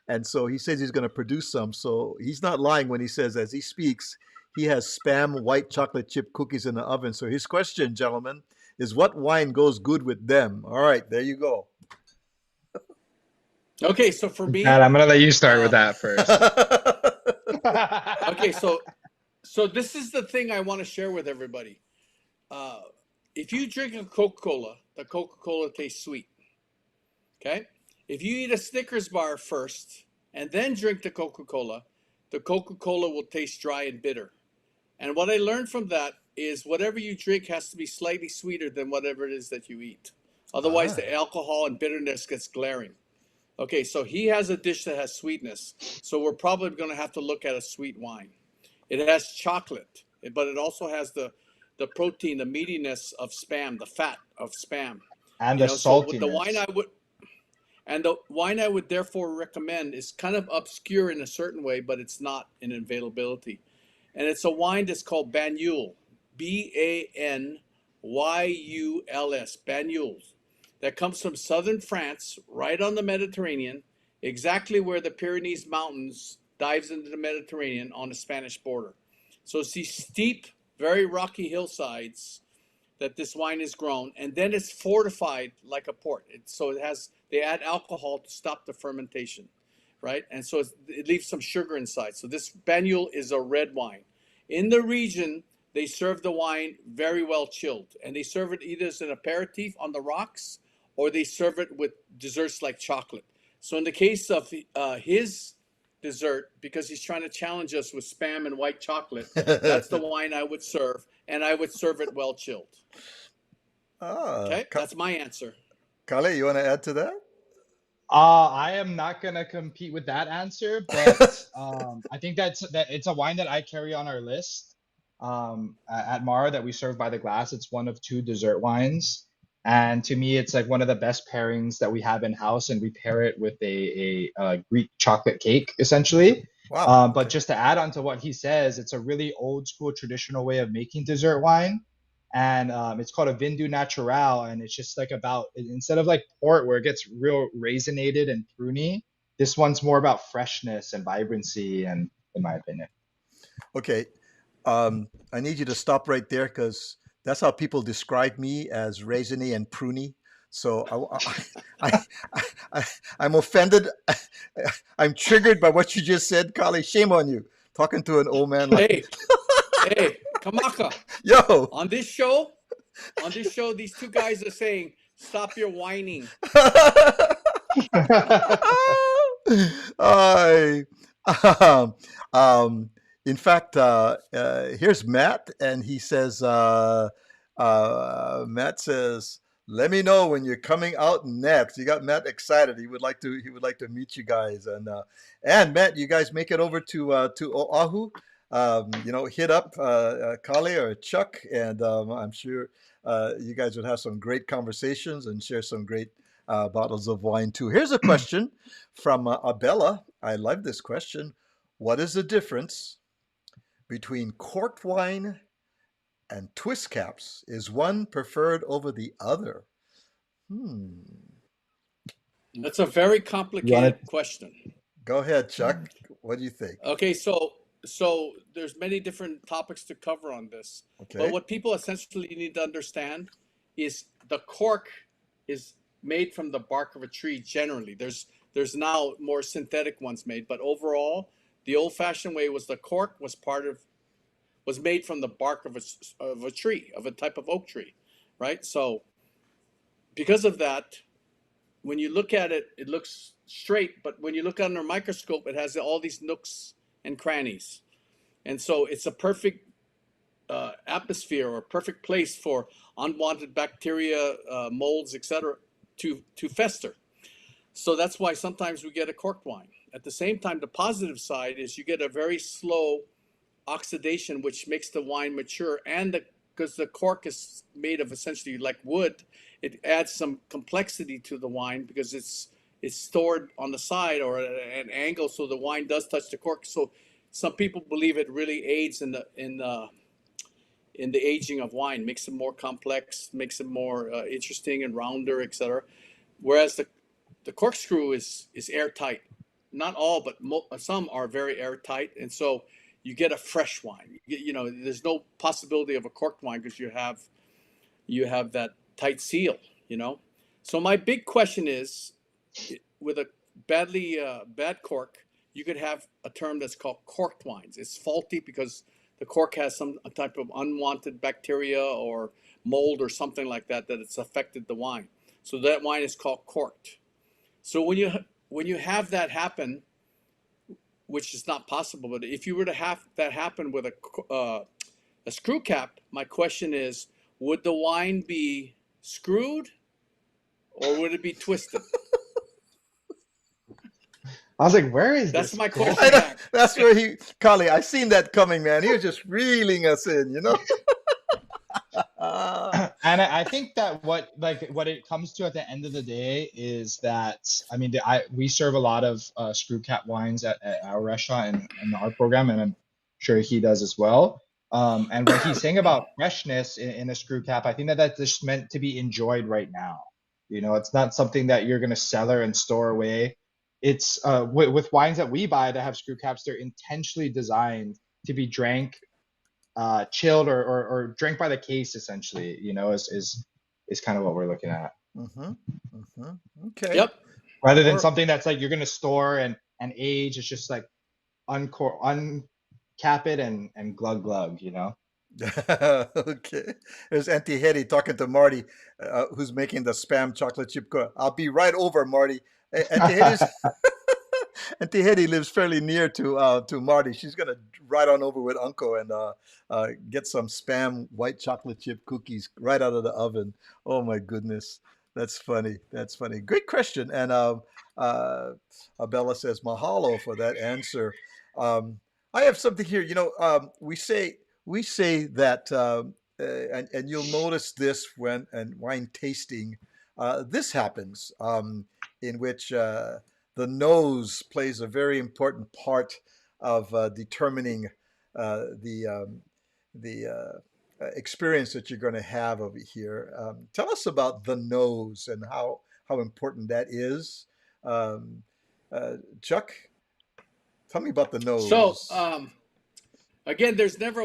And so he says he's going to produce some. So he's not lying when he says, as he speaks, he has Spam white chocolate chip cookies in the oven. So his question, gentlemen, is what wine goes good with them? All right, there you go. Okay, so for Dad, me, I'm gonna let you start with uh, that first. okay, so this is the thing I want to share with everybody. Uh, if you drink a Coca-Cola, the Coca-Cola tastes sweet. Okay? If you eat a Snickers bar first and then drink the Coca-Cola will taste dry and bitter. And what I learned from that is whatever you drink has to be slightly sweeter than whatever it is that you eat. Otherwise, Ah, the alcohol and bitterness gets glaring. Okay, so he has a dish that has sweetness. So we're probably going to have to look at a sweet wine. It has chocolate, but it also has the protein, the meatiness of Spam, the fat of Spam. And the So with the wine saltiness. I would therefore recommend is kind of obscure in a certain way, but it's not in availability. And it's a wine that's called Banyuls, Banyuls, Banyuls, that comes from southern France, right on the Mediterranean, exactly where the Pyrenees Mountains dives into the Mediterranean on the Spanish border. So it's these steep, very rocky hillsides that this wine is grown, and then it's fortified like a port. They add alcohol to stop the fermentation, right? And so it leaves some sugar inside. So this Banyul is a red wine. In the region, they serve the wine very well chilled, and they serve it either as an aperitif on the rocks or they serve it with desserts like chocolate. So in the case of his dessert, because he's trying to challenge us with spam and white chocolate, that's the wine I would serve, and I would serve it well chilled. Ah, Okay, that's my answer. Kale, you want to add to that? I am not gonna compete with that answer, but I think that it's a wine that I carry on our list at Mara that we serve by the glass. It's one of two dessert wines, and to me, it's like one of the best pairings that we have in house, and we pair it with a Greek chocolate cake essentially. Wow. But Okay. just to add on to what he says, it's a really old school traditional way of making dessert wine, and it's called a Vindu Natural, and it's just like about instead of like port where it gets real raisinated and pruny, this one's more about freshness and vibrancy, and in my opinion. Okay. I need you to stop right there because that's how people describe me as raisiny and pruny. So I'm offended. I'm triggered by what you just said, Kali. Shame on you. Talking to an old man like, Hey, hey, Kamaka, yo. on this show, these two guys are saying, "Stop your whining." I, um, um, in fact, here's Matt, and he says, Matt says, "Let me know when you're coming out next." You got Matt excited. He would like to meet you guys, and Matt, you guys make it over to Oahu. Hit up Kale or Chuck, and I'm sure you guys would have some great conversations and share some great bottles of wine too. Here's a question from Abella. I love this question. What is the difference between corked wine and twist caps? Is one preferred over the other? Hmm. That's a very You want complicated question. Go ahead, Chuck. What do you think? Okay, so there's many different topics to cover on this. But Okay. what people essentially need to understand is the cork is made from the bark of a tree generally. There's now more synthetic ones made, but overall, the old-fashioned way was the cork was made from the bark of a tree, of a type of oak tree, right? So because of that, when you look at it, it looks straight, but when you look under a microscope, it has all these nooks and crannies. And so it's a perfect atmosphere or perfect place for unwanted bacteria, molds, etc., to fester. So that's why sometimes we get a corked wine. At the same time, the positive side is you get a very slow oxidation, which makes the wine mature, and because the cork is made of essentially like wood, it adds some complexity to the wine because it's stored on the side or at an angle, so the wine does touch the cork. So some people believe it really aids in the aging of wine, makes it more complex, makes it more interesting and rounder, etc. Whereas the corkscrew is airtight. Not all, but some are very airtight, and so you get a fresh wine. There's no possibility of a corked wine because you have that tight seal. You know, so my big question is, with a bad cork, you could have a term that's called corked wines. It's faulty because the cork has some type of unwanted bacteria or mold or something like that it's affected the wine. So that wine is called corked. So when you have that happen, which is not possible, but if you were to have that happen with a screw cap, my question is, would the wine be screwed or would it be twisted? I was like, where is That's this my going? question back. That's where Kali, I seen that coming, man. He was just reeling us in. And I think that what it comes to at the end of the day is that I mean we serve a lot of screw cap wines at our restaurant and in our program, and I'm sure he does as well. And what he's saying about freshness in a screw cap, I think that that's just meant to be enjoyed right now. It's not something that you're gonna cellar and store away. It's with wines that we buy that have screw caps, they're intentionally designed to be drank chilled or drank by the case essentially, is kind of what we're looking at. Mm-hmm. Mm-hmm. Okay. Yep. Rather than Or something that's like you're gonna store and age, it's just like uncap it and glug glug. Okay. There's Auntie Hetty talking to Marty, who's making the spam chocolate chip cookie. I'll be right over, Marty. Auntie Hetty's Auntie Hetty lives fairly near to Marty. She's gonna ride on over with Uncle and get some spam white chocolate chip cookies right out of the oven. Oh my goodness, that's funny. That's funny. Great question. And uh, Bella says mahalo for that answer. Um, I have something here. We say that, and you'll notice this when and wine tasting. This happens in which the nose plays a very important part of determining the experience that you're going to have over here. Tell us about the nose and how important that is. Um, Chuck, tell me about the So, nose. again, there's never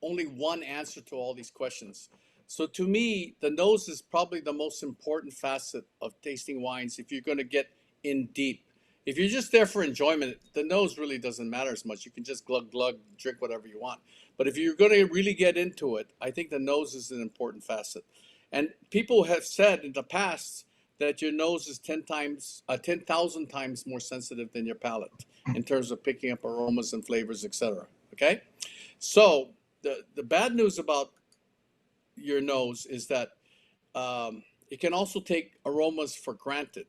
only one answer to all these questions. So to me, the nose is probably the most important facet of tasting wines if you're going to get in deep. If you're just there for enjoyment, the nose really doesn't matter as much. You can just glug glug, drink whatever you want. But if you're going to really get into it, I think the nose is an important facet. And people have said in the past that your nose is 10,000 times more sensitive than your palate in terms of picking up aromas and flavors, etc. Okay, so the bad news about your nose is that it can also take aromas for granted.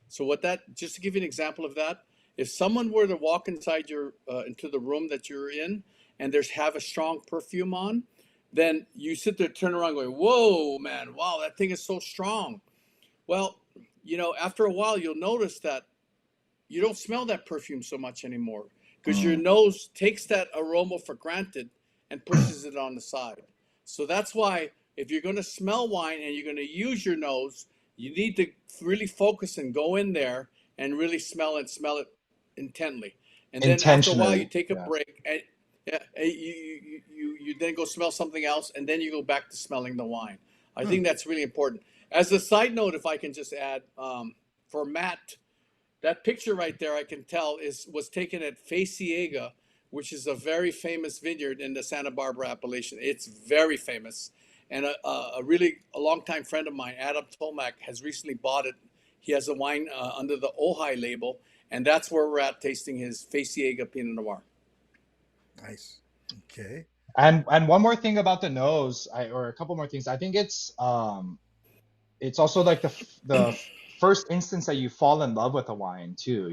So what that, just to give you an example of that, if someone were to walk inside your into the room that you're in and there's have a strong perfume on, then you sit there, turn around, going, "Whoa, man! Wow, that thing is so strong." Well, after a while, you'll notice that you don't smell that perfume so much anymore because your Mm. nose takes that aroma for granted and pushes it on the side. So that's why if you're going to smell wine and you're going to use your nose, you need to really focus and go in there and really smell it intently. And then after a while, you Intentionally. take a Yeah. break and yeah, you then go smell something else, and then you go back to smelling the wine. I Hmm. think that's really important. As a side note, if I can just add, for Matt, that picture right there, I can tell, was taken at Faciega, which is a very famous vineyard in the Santa Barbara appellation. It's very famous, and a longtime friend of mine, Adam Tomac, has recently bought it. He has a wine under the Ojai label, and that's where we're at tasting his Faciega Pinot Noir. Nice. Okay. And one more thing about the nose, or a couple more things. I think it's also like first instance that you fall in love with a wine too.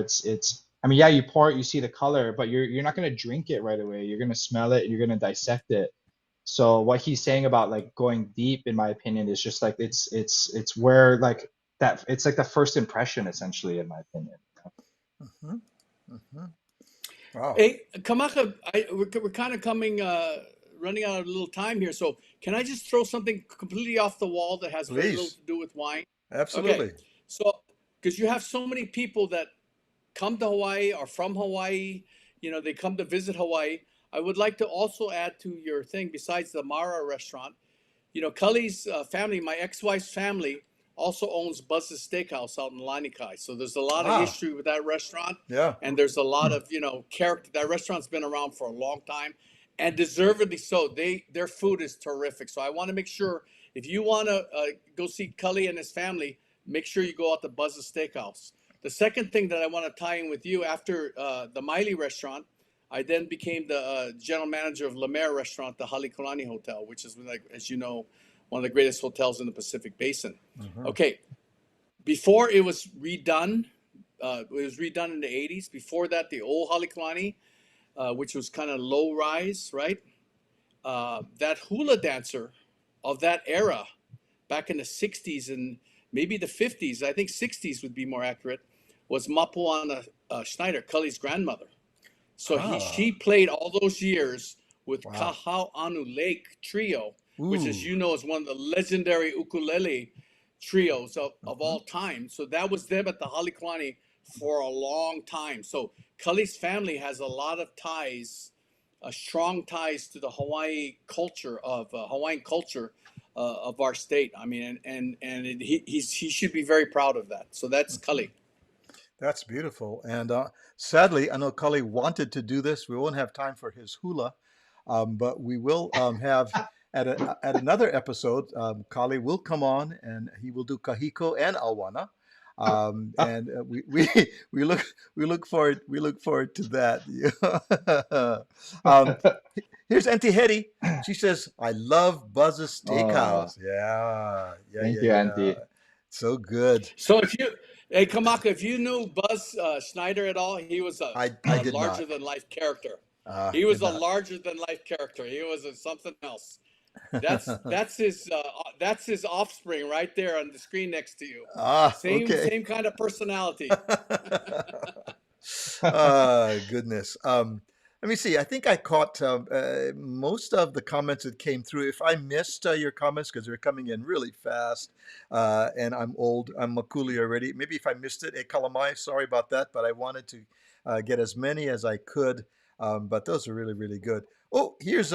It's I mean, yeah, you pour it, you see the color, but you're not gonna drink it right away. You're gonna smell it, you're gonna dissect it. So what he's saying about like going deep, in my opinion, is just like it's where like that it's like the first impression essentially, in my opinion. Hmm. Hmm. Wow. Hey, Kamaka, we're kind of running out of a little time here. So can I just throw something completely off the wall that has very little Please. to do with wine? Okay, Absolutely. so because you have so many people that come to Hawaii or from Hawaii, they come to visit Hawaii. I would like to also add to your thing, besides the Mara restaurant, Cully's family, my ex-wife's family, also owns Buzz's Steakhouse out in Lanikai. So there's a lot of Ah. history with that restaurant, Yeah. and there's a lot of character. That restaurant's been around for a long time, and deservedly so. Their food is terrific. So I want to make sure if you want to go see Cully and his family, make sure you go out to Buzz's Steakhouse. The second thing that I want to tie in with you after the Miley restaurant, I then became the general manager of La Mer Restaurant, the Halekulani Hotel, which is, like, as you know, one of the greatest hotels in the Pacific Basin. Hmm. Okay, before it was redone in the 80s. Before that, the old Halekulani, which was kind of low rise, right? That hula dancer of that era, back in the 60s and maybe the 50s, I think 60s would be more accurate, was Mapuana Schneider, Cully's grandmother. So she Ah. played all those years with Wow. Kahau Anu Lake Trio, which, as Ooh. you know, is one of the legendary ukulele trios of Hmm. all time. So that was them at the Halekulani for a long time. So Cully's family has a lot of ties, strong ties to the Hawaiian culture of our state. I mean, he should be very proud of that. So that's Hmm. Cully. That's beautiful. And sadly, I know Cully wanted to do this. We won't have time for his hula. But we will have at another episode, Kale will come on and he will do Kahiko and Awana. And we look we look forward to that. um, Here's Auntie Hetty. She says, "I love Buzz's Oh, Steakhouse." Yeah, yeah, thank yeah, you, yeah. Auntie. So good. So if you, hey Kamaka, if you knew Buzz Schneider at all, he was I a did larger not. than life character. He Did was a not. larger than life character. He was something else. That's his offspring right there on the screen next to you. Okay. Same kind of personality. Goodness. Let me see. I think I caught most of the comments that came through. If I missed your comments because they're coming in really fast, and I'm old, I'm Makuli already. Maybe if I missed it, Kalamai, sorry about that. But I wanted to get as many as I could. But those are really, really good. Oh, here's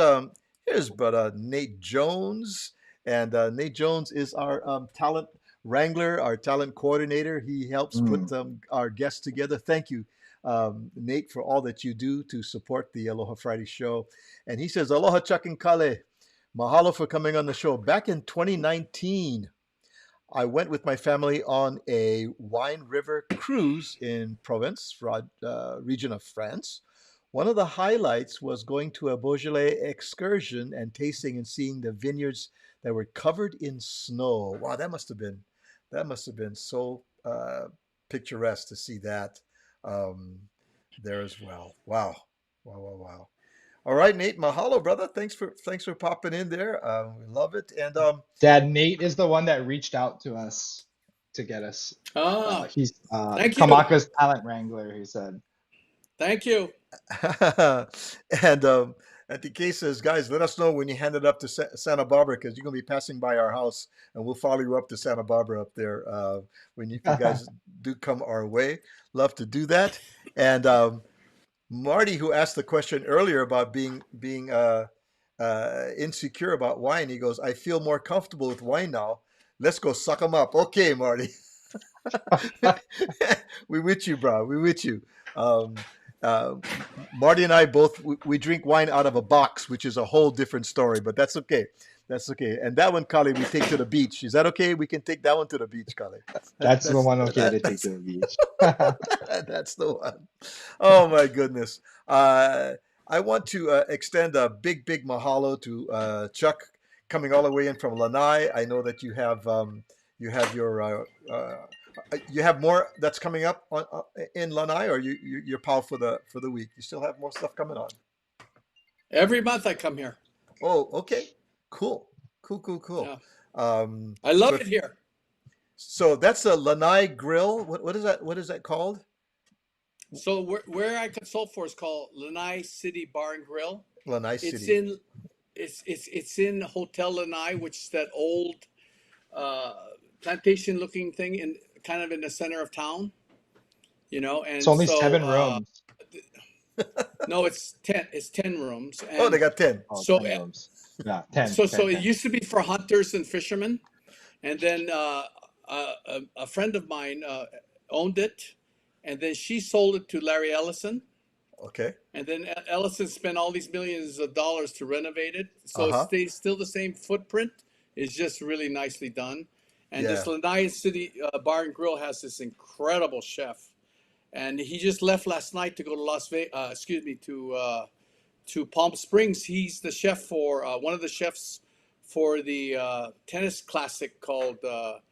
brother Nate Jones, and Nate Jones is our talent wrangler, our talent coordinator. He helps Mm. put our guests together. Thank you, Nate, for all that you do to support the Aloha Friday show. And he says, Aloha Chuck and Kale. Mahalo for coming on the show. Back in 2019, I went with my family on a Wine River cruise in Provence, region of France. One of the highlights was going to a Beaujolais excursion and tasting and seeing the vineyards that were covered in snow. Wow, that must have been so picturesque to see that um, there as well. Wow, wow, wow, wow. All right, Nate, mahalo, brother. Thanks for popping in there. We love it. And Dad, Nate is the one that reached out to us to get us. Ah, He's thank you, Kamaka's talent wrangler, he said. thank you. and at the case says, guys, let us know when you hand it up to Santa Barbara because you're gonna be passing by our house, and we'll follow you up to Santa Barbara up there when if you guys do come our way. Love to do that. And Marty, who asked the question earlier about being insecure about wine, he goes, "I feel more comfortable with wine now. Let's go suck them up." Okay, Marty. We with you, bro. We with you. Um, uh, Marty and I both we drink wine out of a box, which is a whole different story, but that's okay. That's okay. And that one, Kali, we take to the beach. Is that okay? We can take that one to the beach, Kali. That, That's the that's one okay to that, take that's to the beach. that's the one. Oh my goodness. I want to extend a big, big mahalo to Chuck coming all the way in from Lanai. I know that you have your you have more that's coming up in Lanai, or you're pow for the week. You still have more stuff coming on. Every month I come here. Oh, okay, cool, cool, cool, cool. Yeah, I So love if, it here. so that's a Lanai Grill. What is that? What is that called? So where I consult for is called Lanai City Bar and Grill. Lanai It's City. in it's in Hotel Lanai, which is that old uh, plantation looking thing in kind of in the center of town, you know. It's And only so 7 rooms. no, it's 10 rooms, Oh, they and got 10. Oh, so 10 rooms. Yeah, 10, so 10, it 10. used to be for hunters and fishermen, and then a friend of mine owned it, and then she sold it to Larry Ellison. Okay. And then Ellison spent all these millions of dollars to renovate it, Uh so it huh. stays still the same footprint. It's just really nicely done. And this Yeah. Lanai City Bar and Grill has this incredible chef, and he just left last night to go to Las Vegas. Excuse me, to Palm Springs. He's the chef for one of the chefs for the tennis classic called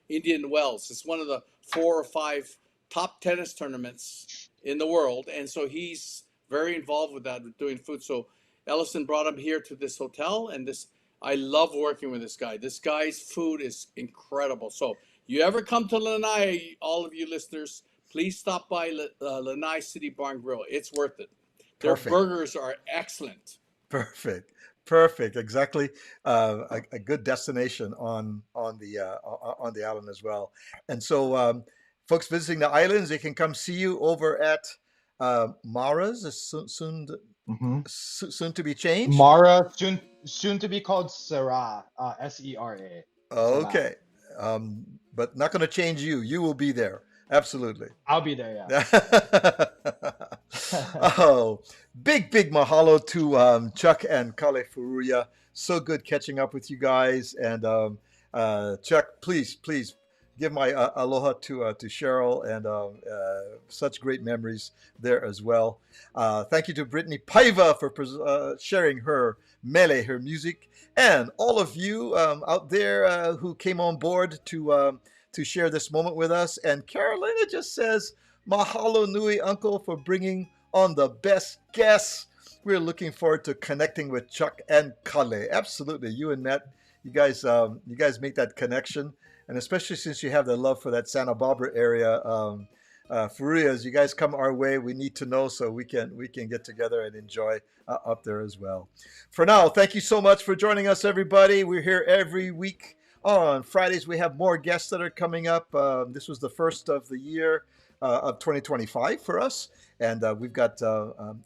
Indian Wells. It's one of the 4 or 5 top tennis tournaments in the world, and so he's very involved with that, with doing food. So Ellison brought him here to this hotel, and this I love working with this guy. This guy's food is incredible. So you ever come to Lanai, all of you listeners, please stop by Lanai City Bar and Grill. It's worth it. Their Perfect. burgers are excellent. Perfect. Perfect. Exactly. A good destination on the island as well. And so, folks visiting the islands, they can come see you over at Mara's, Hmm. soon to be changed. Mara, soon to be called Sera, Sera. Sera. Okay. But not going to change you. You will be there. Absolutely. I'll be there, yeah. Oh, big mahalo to Chuck and Kale Furuya. So good catching up with you guys. And Chuck, please give my aloha to Cheryl and such great memories there as well. Thank you to Brittany Paiva for sharing her mele, her music, and all of you out there who came on board to share this moment with us. And Carolina just says, "Mahalo nui, Uncle, for bringing on the best guests." We're looking forward to connecting with Chuck and Kale. Absolutely, you and Matt, you guys make that connection, and especially since you have the love for that Santa Barbara area. Furuya, as you guys come our way, we need to know so we can get together and enjoy up there as well. For now, thank you so much for joining us, everybody. We're here every week. On Fridays, we have more guests that are coming up. This was the first of the year of 2025 for us, and we've got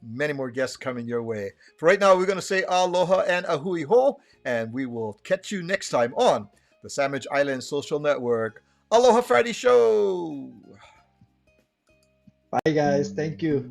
many more guests coming your way. For right now, we're going to say aloha and ahui ho, and we will catch you next time on the Sandwich Island Social Network. Aloha Friday Show! Bye, guys. Thank you.